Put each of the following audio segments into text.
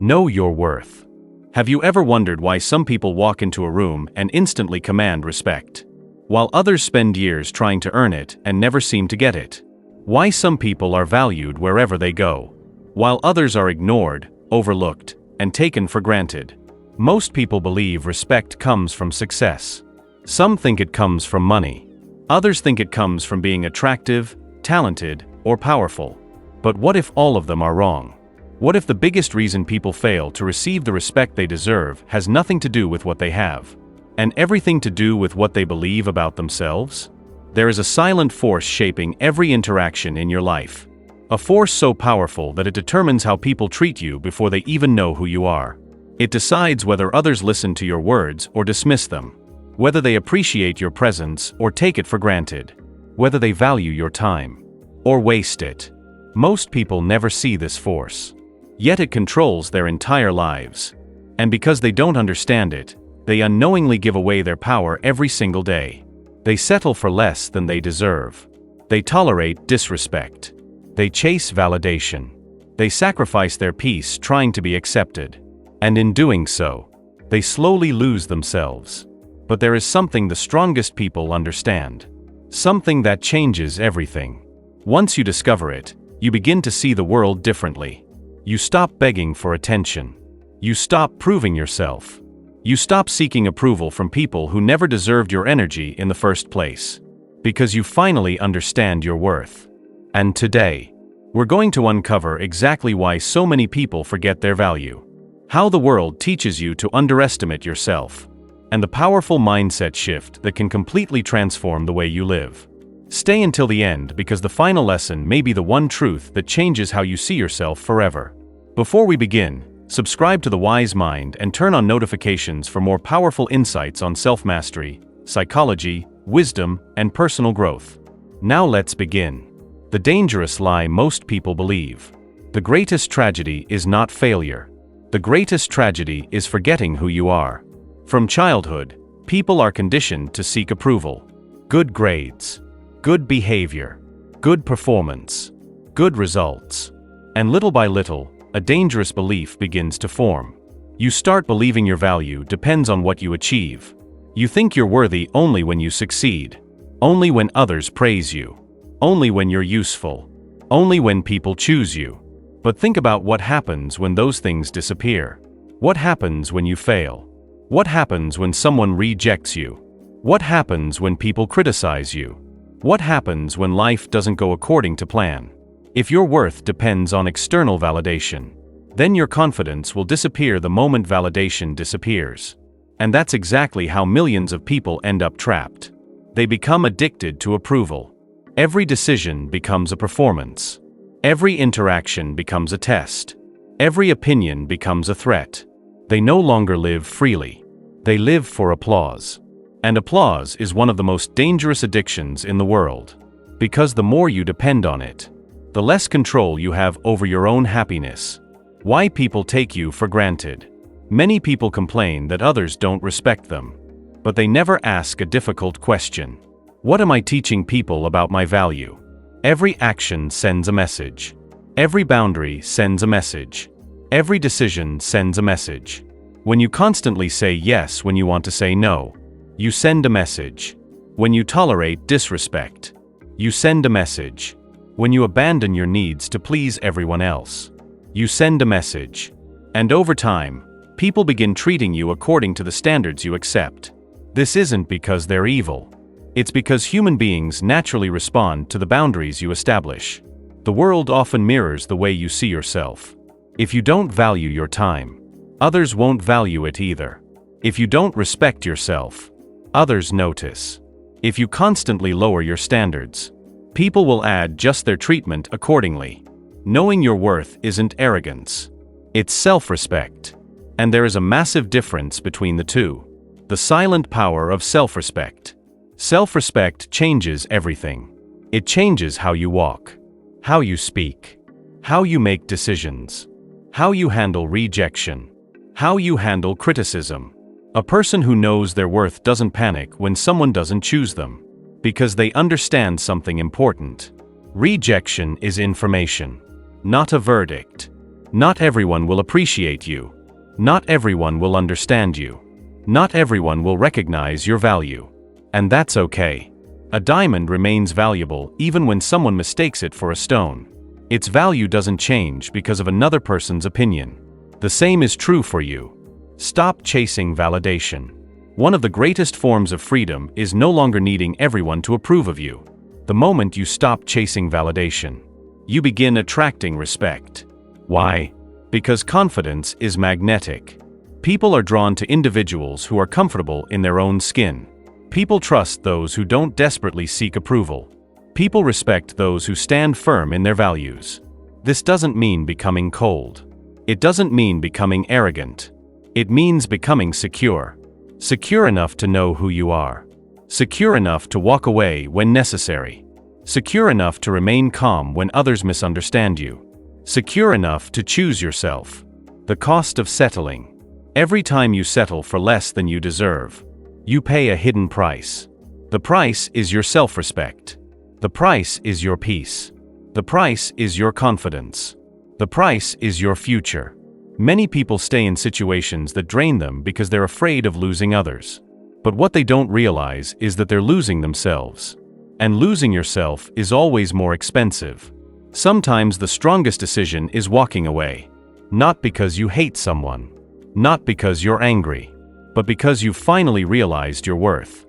Know your worth. Have you ever wondered why some people walk into a room and instantly command respect, while others spend years trying to earn it and never seem to get it? Why some people are valued wherever they go, while others are ignored, overlooked, and taken for granted? Most people believe respect comes from success. Some think it comes from money. Others think it comes from being attractive, talented, or powerful. But what if all of them are wrong? What if the biggest reason people fail to receive the respect they deserve has nothing to do with what they have, and everything to do with what they believe about themselves? There is a silent force shaping every interaction in your life. A force so powerful that it determines how people treat you before they even know who you are. It decides whether others listen to your words or dismiss them, whether they appreciate your presence or take it for granted, whether they value your time or waste it. Most people never see this force. Yet it controls their entire lives. And because they don't understand it, they unknowingly give away their power every single day. They settle for less than they deserve. They tolerate disrespect. They chase validation. They sacrifice their peace trying to be accepted. And in doing so, they slowly lose themselves. But there is something the strongest people understand. Something that changes everything. Once you discover it, you begin to see the world differently. You stop begging for attention. You stop proving yourself. You stop seeking approval from people who never deserved your energy in the first place. Because you finally understand your worth. And today, we're going to uncover exactly why so many people forget their value. How the world teaches you to underestimate yourself. And the powerful mindset shift that can completely transform the way you live. Stay until the end because the final lesson may be the one truth that changes how you see yourself forever. Before we begin, subscribe to The Wise Mind and turn on notifications for more powerful insights on self-mastery, psychology, wisdom, and personal growth. Now let's begin. The dangerous lie most people believe. The greatest tragedy is not failure. The greatest tragedy is forgetting who you are. From childhood, people are conditioned to seek approval. Good grades. Good behavior, good performance, good results. And little by little, a dangerous belief begins to form. You start believing your value depends on what you achieve. You think you're worthy only when you succeed, only when others praise you, only when you're useful, only when people choose you. But think about what happens when those things disappear. What happens when you fail? What happens when someone rejects you? What happens when people criticize you? What happens when life doesn't go according to plan? If your worth depends on external validation, then your confidence will disappear the moment validation disappears. And that's exactly how millions of people end up trapped. They become addicted to approval. Every decision becomes a performance. Every interaction becomes a test. Every opinion becomes a threat. They no longer live freely. They live for applause. And applause is one of the most dangerous addictions in the world. Because the more you depend on it, the less control you have over your own happiness. Why people take you for granted. Many people complain that others don't respect them. But they never ask a difficult question. What am I teaching people about my value? Every action sends a message. Every boundary sends a message. Every decision sends a message. When you constantly say yes when you want to say no, you send a message. When you tolerate disrespect, you send a message. When you abandon your needs to please everyone else, you send a message. And over time, people begin treating you according to the standards you accept. This isn't because they're evil. It's because human beings naturally respond to the boundaries you establish. The world often mirrors the way you see yourself. If you don't value your time, others won't value it either. If you don't respect yourself, others notice. If you constantly lower your standards, people will add just their treatment accordingly. Knowing your worth isn't arrogance. It's self-respect. And there is a massive difference between the two. The silent power of self-respect. Self-respect changes everything. It changes how you walk, how you speak, how you make decisions, how you handle rejection, how you handle criticism. A person who knows their worth doesn't panic when someone doesn't choose them, because they understand something important. Rejection is information, not a verdict. Not everyone will appreciate you. Not everyone will understand you. Not everyone will recognize your value. And that's okay. A diamond remains valuable even when someone mistakes it for a stone. Its value doesn't change because of another person's opinion. The same is true for you. Stop chasing validation. One of the greatest forms of freedom is no longer needing everyone to approve of you. The moment you stop chasing validation, you begin attracting respect. Why? Because confidence is magnetic. People are drawn to individuals who are comfortable in their own skin. People trust those who don't desperately seek approval. People respect those who stand firm in their values. This doesn't mean becoming cold. It doesn't mean becoming arrogant. It means becoming secure. Secure enough to know who you are. Secure enough to walk away when necessary. Secure enough to remain calm when others misunderstand you. Secure enough to choose yourself. The cost of settling. Every time you settle for less than you deserve, you pay a hidden price. The price is your self-respect. The price is your peace. The price is your confidence. The price is your future. Many people stay in situations that drain them because they're afraid of losing others. But what they don't realize is that they're losing themselves. And losing yourself is always more expensive. Sometimes the strongest decision is walking away. Not because you hate someone. Not because you're angry. But because you've finally realized your worth.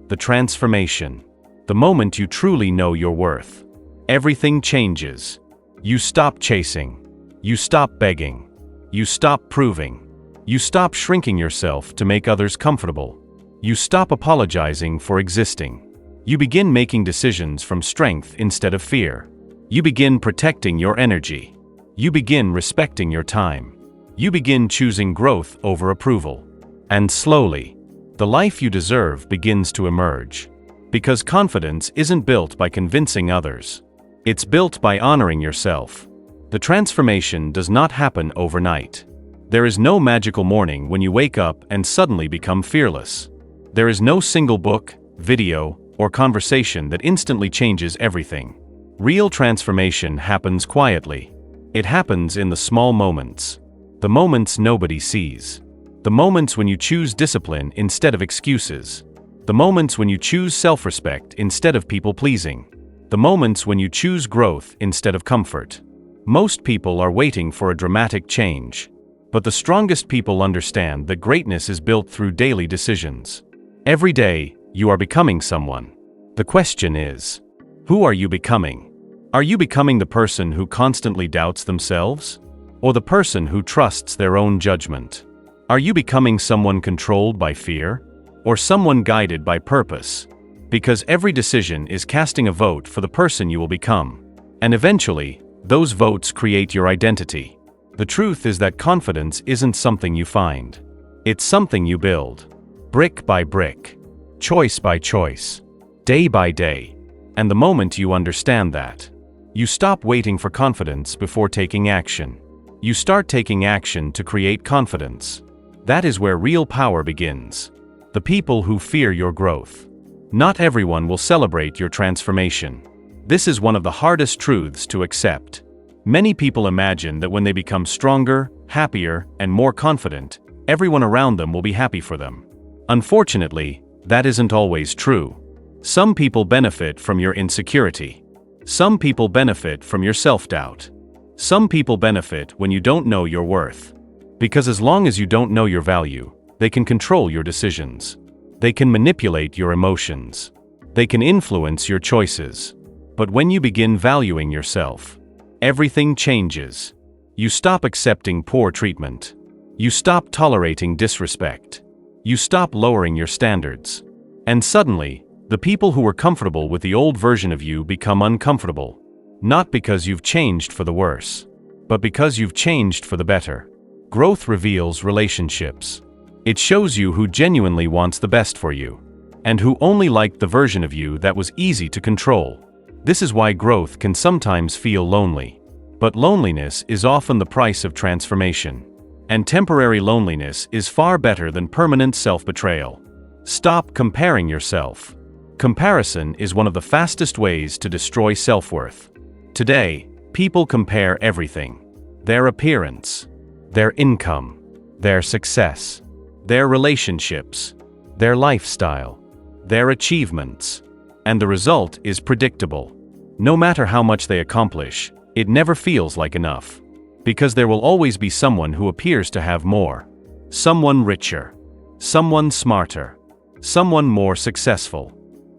The transformation. The moment you truly know your worth, everything changes. You stop chasing. You stop begging. You stop proving. You stop shrinking yourself to make others comfortable. You stop apologizing for existing. You begin making decisions from strength instead of fear. You begin protecting your energy. You begin respecting your time. You begin choosing growth over approval. And slowly, the life you deserve begins to emerge. Because confidence isn't built by convincing others. It's built by honoring yourself. The transformation does not happen overnight. There is no magical morning when you wake up and suddenly become fearless. There is no single book, video, or conversation that instantly changes everything. Real transformation happens quietly. It happens in the small moments. The moments nobody sees. The moments when you choose discipline instead of excuses. The moments when you choose self-respect instead of people-pleasing. The moments when you choose growth instead of comfort. Most people are waiting for a dramatic change. But the strongest people understand that greatness is built through daily decisions. Every day, you are becoming someone. The question is, who are you becoming? Are you becoming the person who constantly doubts themselves? Or the person who trusts their own judgment? Are you becoming someone controlled by fear? Or someone guided by purpose? Because every decision is casting a vote for the person you will become. And eventually, those votes create your identity. The truth is that confidence isn't something you find. It's something you build. Brick by brick. Choice by choice. Day by day. And the moment you understand that, you stop waiting for confidence before taking action. You start taking action to create confidence. That is where real power begins. The people who fear your growth. Not everyone will celebrate your transformation. This is one of the hardest truths to accept. Many people imagine that when they become stronger, happier, and more confident, everyone around them will be happy for them. Unfortunately, that isn't always true. Some people benefit from your insecurity. Some people benefit from your self-doubt. Some people benefit when you don't know your worth. Because as long as you don't know your value, they can control your decisions. They can manipulate your emotions. They can influence your choices. But when you begin valuing yourself, everything changes. You stop accepting poor treatment. You stop tolerating disrespect. You stop lowering your standards. And suddenly, the people who were comfortable with the old version of you become uncomfortable. Not because you've changed for the worse, but because you've changed for the better. Growth reveals relationships. It shows you who genuinely wants the best for you, and who only liked the version of you that was easy to control. This is why growth can sometimes feel lonely. But loneliness is often the price of transformation. And temporary loneliness is far better than permanent self-betrayal. Stop comparing yourself. Comparison is one of the fastest ways to destroy self-worth. Today, people compare everything. their appearance, their income, their success, their relationships, their lifestyle, their achievements. And the result is predictable. No matter how much they accomplish, it never feels like enough. Because there will always be someone who appears to have more. Someone richer. Someone smarter. Someone more successful.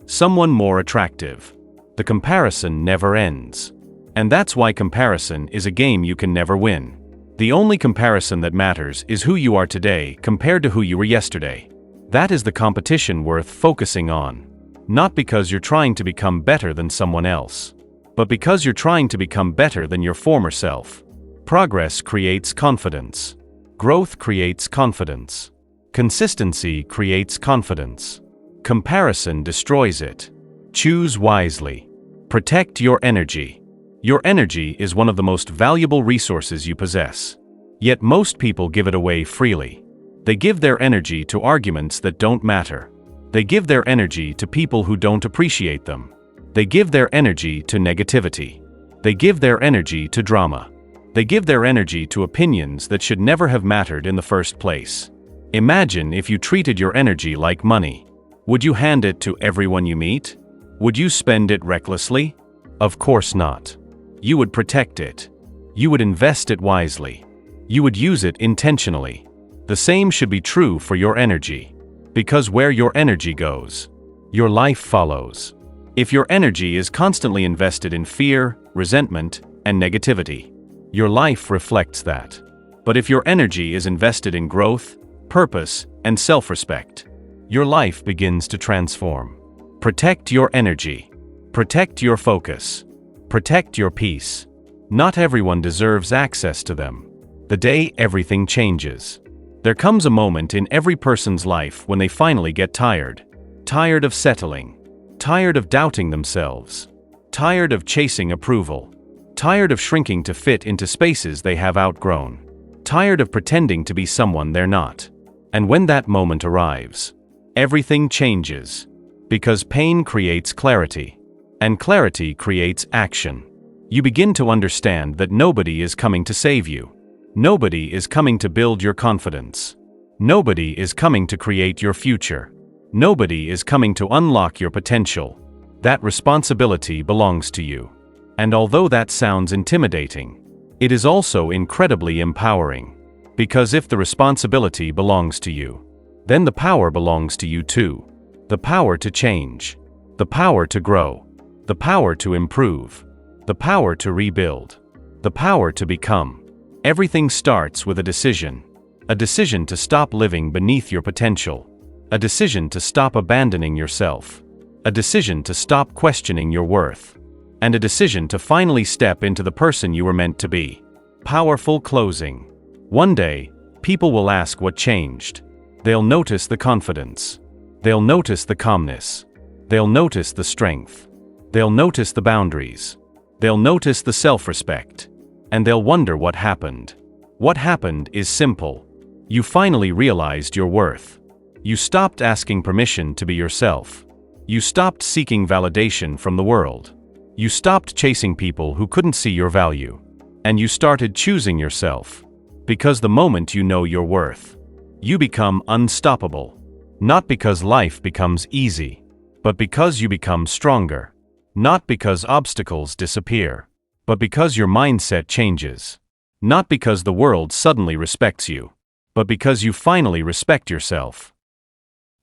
Someone more attractive. The comparison never ends. And that's why comparison is a game you can never win. The only comparison that matters is who you are today compared to who you were yesterday. That is the competition worth focusing on. Not because you're trying to become better than someone else, but because you're trying to become better than your former self. Progress creates confidence. Growth creates confidence. Consistency creates confidence. Comparison destroys it. Choose wisely. Protect your energy. Your energy is one of the most valuable resources you possess. Yet most people give it away freely. They give their energy to arguments that don't matter. They give their energy to people who don't appreciate them. They give their energy to negativity. They give their energy to drama. They give their energy to opinions that should never have mattered in the first place. Imagine if you treated your energy like money. Would you hand it to everyone you meet? Would you spend it recklessly? Of course not. You would protect it. You would invest it wisely. You would use it intentionally. The same should be true for your energy. Because where your energy goes, your life follows. If your energy is constantly invested in fear, resentment, and negativity, your life reflects that. But if your energy is invested in growth, purpose, and self-respect, your life begins to transform. Protect your energy. Protect your focus. Protect your peace. Not everyone deserves access to them. The day everything changes. There comes a moment in every person's life when they finally get tired. Tired of settling. Tired of doubting themselves. Tired of chasing approval. Tired of shrinking to fit into spaces they have outgrown. Tired of pretending to be someone they're not. And when that moment arrives, everything changes. Because pain creates clarity. And clarity creates action. You begin to understand that nobody is coming to save you. Nobody is coming to build your confidence. Nobody is coming to create your future. Nobody is coming to unlock your potential. That responsibility belongs to you. And although that sounds intimidating, it is also incredibly empowering. Because if the responsibility belongs to you, then the power belongs to you too. The power to change. The power to grow. The power to improve. The power to rebuild. The power to become. Everything starts with a decision. A decision to stop living beneath your potential. A decision to stop abandoning yourself. A decision to stop questioning your worth. And a decision to finally step into the person you were meant to be. Powerful closing. One day, people will ask what changed. They'll notice the confidence. They'll notice the calmness. They'll notice the strength. They'll notice the boundaries. They'll notice the self-respect. And they'll wonder what happened. What happened is simple. You finally realized your worth. You stopped asking permission to be yourself. You stopped seeking validation from the world. You stopped chasing people who couldn't see your value. And you started choosing yourself. Because the moment you know your worth, you become unstoppable. Not because life becomes easy, but because you become stronger. Not because obstacles disappear, but because your mindset changes. Not because the world suddenly respects you, but because you finally respect yourself.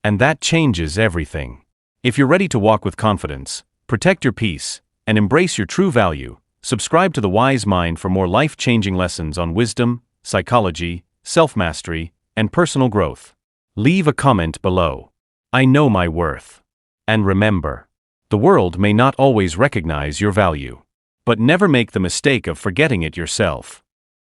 And that changes everything. If you're ready to walk with confidence, protect your peace, and embrace your true value, subscribe to The Wise Mind for more life-changing lessons on wisdom, psychology, self-mastery, and personal growth. Leave a comment below. I know my worth. And remember, the world may not always recognize your value, but never make the mistake of forgetting it yourself.